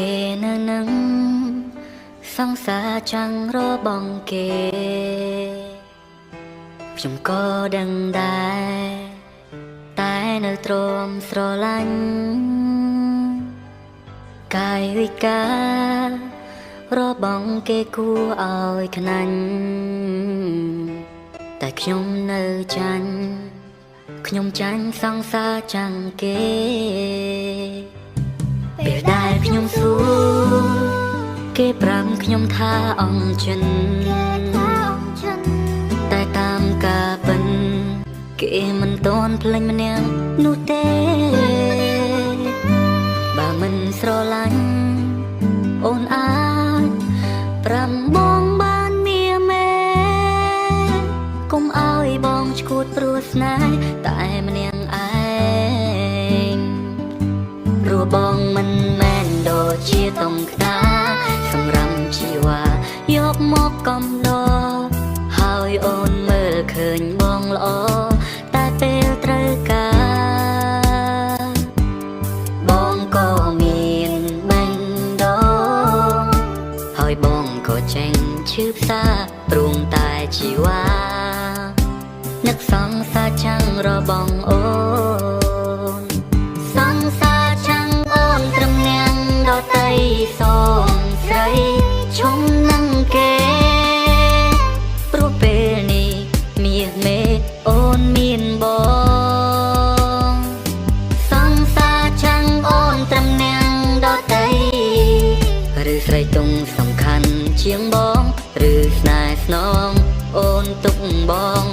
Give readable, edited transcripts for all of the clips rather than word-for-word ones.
គេនៅនឹងសង្សារចាំងរបងគេខ្ញុំក៏ដឹងដែរតែនៅទ្រាំស្រឡាញ់កាយវិការរបងគេគួរឲ្យខ្នាញ់តែខ្ញុំនៅចាញ់ខ្ញុំចាញ់សង្សារចាំងគេពេលដែលខ្ញុំសួរគេប្រាំខ្ញុំថាអង្គចិនតែតាមការពិនគេមិនតន់ភ្លេចម្នាក់នោះទេបើមិនស្រឡាញ់អូនអាចប្រាំបងបានមាមេកុំឲ្យបងឈួតព្រោះស្នេហ៍តែម្នាក់ឯងព្រោះបងមិនមែនដូចជាតុងខ្តាសម្រាប់ជីវ៉ាយកមកកំដរហើយអូនមើលឃើញបងល្អតែពេលត្រូវការបងក៏មានបាញ់ដងហើយបងក៏ចេញឈឺផ្សាព្រមតែជីវ៉ានឹកសង្សារចាំងរបងអូនសង្សារចាំងអូនត្រឹមនាងដតីសូមស្រីឈុំនឹងគេព្រោះពេលនេះមាសមេអូនមានបងសង្សារចាំងអូនត្រឹមនាងដតីឬស្រីទុំសំខាន់ជាងបងឬស្នេហ៍ស្នងអូនទុកបង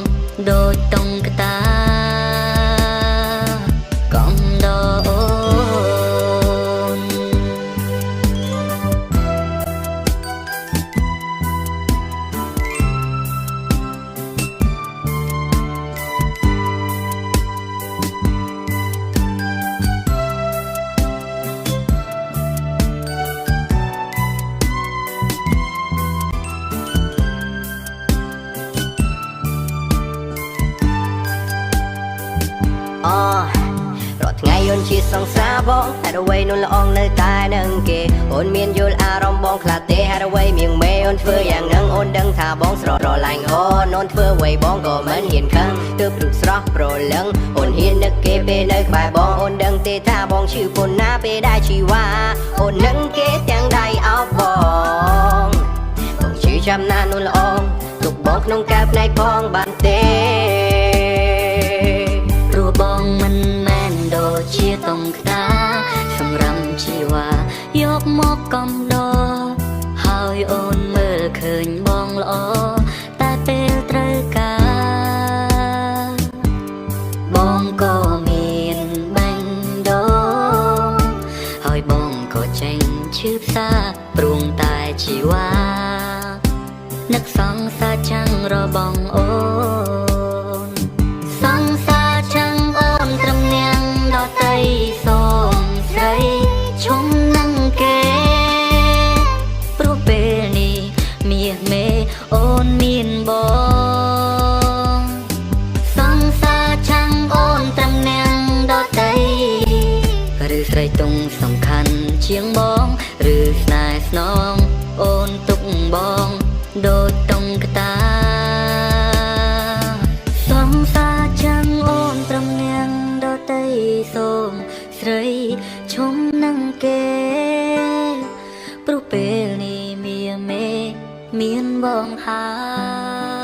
ដូចតុងក្តាកំដរអូនរាល់ថ្ងៃអូនជាសង្សារបងហេតុអ្វីនោះល្អងនៅតែនឹងគេអូនមានយល់អារម្មណ៍បងខ្លះទេហេតុអ្វីមៀងមេអូនធ្វើយ៉ាងហ្នឹងអូនដឹងថាបងស្រឡាញ់អូនធ្វើអ្វីបងក៏មិនហ៊ានខឹងទើបរូបស្រស់ប្រលឹងអូនហ៊ាននឹកគេពេលនៅក្បែរបងអូនដឹងទេថាបងឈឺប៉ុណ្ណាពេលដែលជីវ៉ាអូននឹងគេទាំងដៃអោបបងឈឺចាំណាស់នោះល្អងទុកបងក្នុងកែបផ្នែកបងបានទេព្រោះបងមិនមែនដូចជាតុងខ្តាសម្រាប់ជីវ៉ាយកមកកំដរហើយអូនមើលឃើញបងល្អតែពេលត្រូវការបងក៏មានបាញ់ដងហើយបងក៏ចេញឈឺផ្សាព្រមតែជីវ៉ានឹកសង្សារចាំងរបងអូនសង្សារចាំងអូនត្រឹមនាងដតីសូមស្រីឈុំនឹងគេព្រោះពេលនេះមាសមេអូនមានបងសង្សារចាំងអូនត្រឹមនាងដតីឬស្រីទុំសំខាន់ជាងបងឬស្នេហ៍ស្នងអូនទុកបងដូចតុងក្តាសង្សារចាំងអូនត្រឹមនាងដតីសូមស្រីឈុំនឹងគេព្រោះពេលនេះមាមេមានបងហើយ